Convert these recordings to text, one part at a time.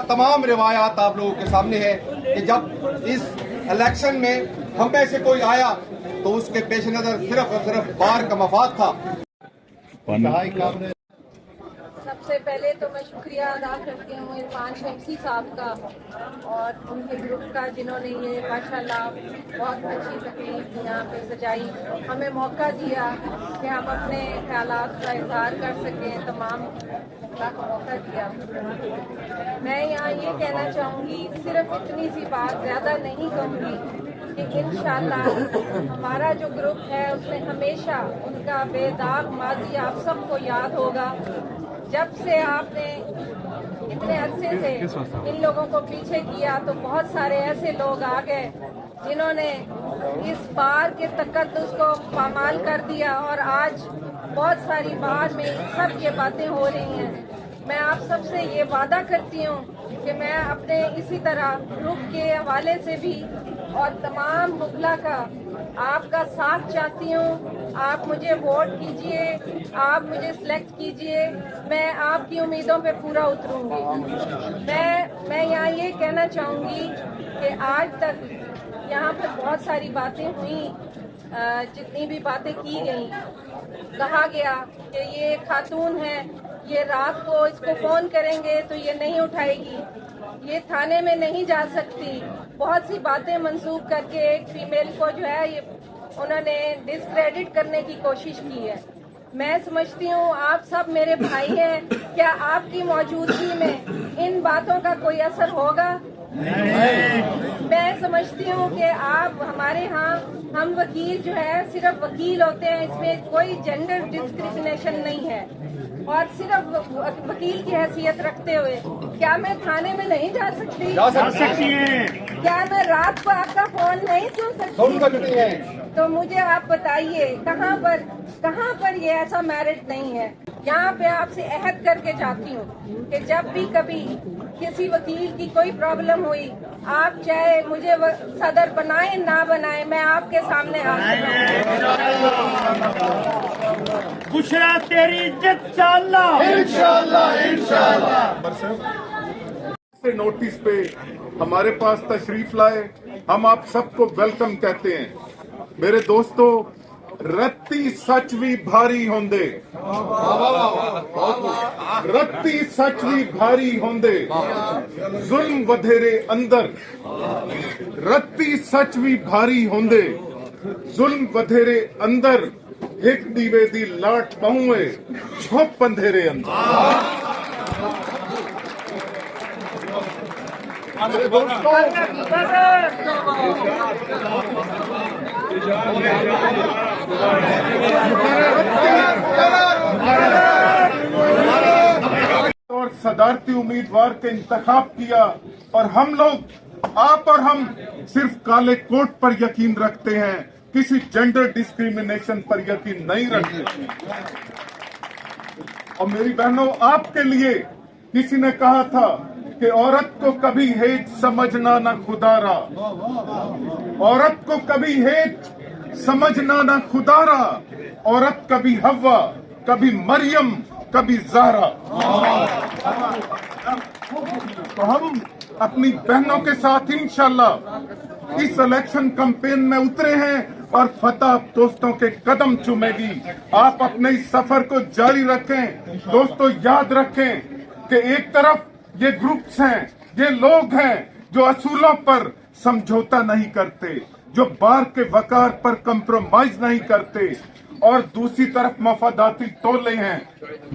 तमाम रिवायात आप लोगों के सामने है कि जब इस इलेक्शन में हम में से कोई आया तो उसके पेश नज़र सिर्फ और सिर्फ बार का मफाद था। सबसे पहले तो मैं शुक्रिया अदा करती हूँ इरफान शमसी साहब का और उनके ग्रुप का, जिन्होंने ये माशाल्लाह बहुत अच्छी तकलीफ यहाँ पे सजाई, हमें मौका दिया कि हम अपने ख्यालात का इजहार कर सकें, तमाम का मौका दिया। मैं यहाँ ये कहना चाहूँगी, सिर्फ इतनी सी बात, ज़्यादा नहीं कहूँगी, कि इंशाल्लाह हमारा जो ग्रुप है उसमें हमेशा उनका बेदाग माजी आप सबको याद होगा। जब से आपने इतने अरसे से इन लोगों को पीछे किया तो बहुत सारे ऐसे लोग आ गए जिन्होंने इस बार के तकद्दुस को पामाल कर दिया और आज बहुत सारी बार में सब ये बातें हो रही हैं। मैं आप सबसे ये वादा करती हूँ कि मैं अपने इसी तरह ग्रुप के हवाले से भी और तमाम मुखला का आपका साथ चाहती हूँ। आप मुझे वोट कीजिए, आप मुझे सिलेक्ट कीजिए, मैं आपकी उम्मीदों पे पूरा उतरूंगी। मैं यहाँ ये कहना चाहूँगी कि आज तक यहाँ पर बहुत सारी बातें हुई, जितनी भी बातें की गई, कहा गया कि ये खातून है, ये रात को इसको फोन करेंगे तो ये नहीं उठाएगी, ये थाने में नहीं जा सकती, बहुत सी बातें मंसूब करके एक फीमेल को जो है ये उन्होंने डिस्क्रेडिट करने की कोशिश की है। मैं समझती हूँ आप सब मेरे भाई हैं, क्या आपकी मौजूदगी में इन बातों का कोई असर होगा? मैं समझती हूँ कि आप हमारे यहाँ, हम वकील जो है सिर्फ वकील होते हैं, इसमें कोई जेंडर डिस्क्रिमिनेशन नहीं है, और सिर्फ वकील की हैसियत रखते हुए क्या मैं थाने में नहीं जा सकती? जा सकती हैं। क्या मैं रात को आपका फोन नहीं सुन सकती? तो मुझे आप बताइए कहाँ पर ये ऐसा मेरिट नहीं है? यहाँ पे आपसे अहद करके जाती हूँ कि जब भी कभी किसी वकील की कोई प्रॉब्लम हुई, आप चाहे मुझे सदर बनाए ना बनाए, मैं आपके सामने बुशरा तेरी इज्जत इंशाअल्लाह। नोटिस पे हमारे पास तशरीफ लाए, हम आप सबको वेलकम कहते हैं। मेरे दोस्तों, रत्ती सच भी भारी होंदे, रत्ती सच भी भारी होंदे, जुल्म वधेरे अंदर, रत्ती सच भी भारी होंदे, जुल्म वधेरे अंदर, हिक दीवे दी लाट पहुए, छुप अंधेरे अंदर। और सदारती उम्मीदवार के इंतखाब किया, और हम लोग, आप और हम सिर्फ काले कोट पर यकीन रखते हैं, किसी जेंडर डिस्क्रिमिनेशन पर यकीन नहीं रखते। और मेरी बहनों, आपके लिए किसी ने कहा था कि औरत को कभी हेज समझना न खुदारा, औरत को कभी हेज समझना न खुदारा, औरत कभी हव्वा, कभी मरियम, कभी ज़हरा। तो हम अपनी बहनों के साथ इंशाल्लाह इस इलेक्शन कैंपेन में उतरे हैं और फतह दोस्तों के कदम चूमेगी। आप अपने इस सफर को जारी रखें। दोस्तों, याद रखें कि एक तरफ ये ग्रुप्स हैं, ये लोग हैं जो असूलों पर समझौता नहीं करते, जो बार के वकार पर कंप्रोमाइज नहीं करते, और दूसरी तरफ मफादाती टोले हैं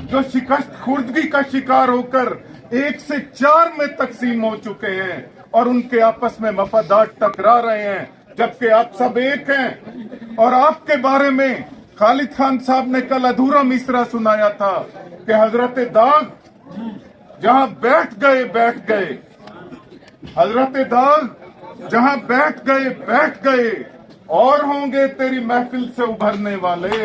जो शिकस्त खुर्दगी का शिकार होकर 1 से 4 में तकसीम हो चुके हैं और उनके आपस में मफादात टकरा रहे हैं, जबकि आप सब एक हैं। और आपके बारे में खालिद खान साहब ने कल अधूरा मिसरा सुनाया था कि हजरत दाग जहां बैठ गए, हजरत दाग जहां बैठ गए, और होंगे तेरी महफिल से उभरने वाले।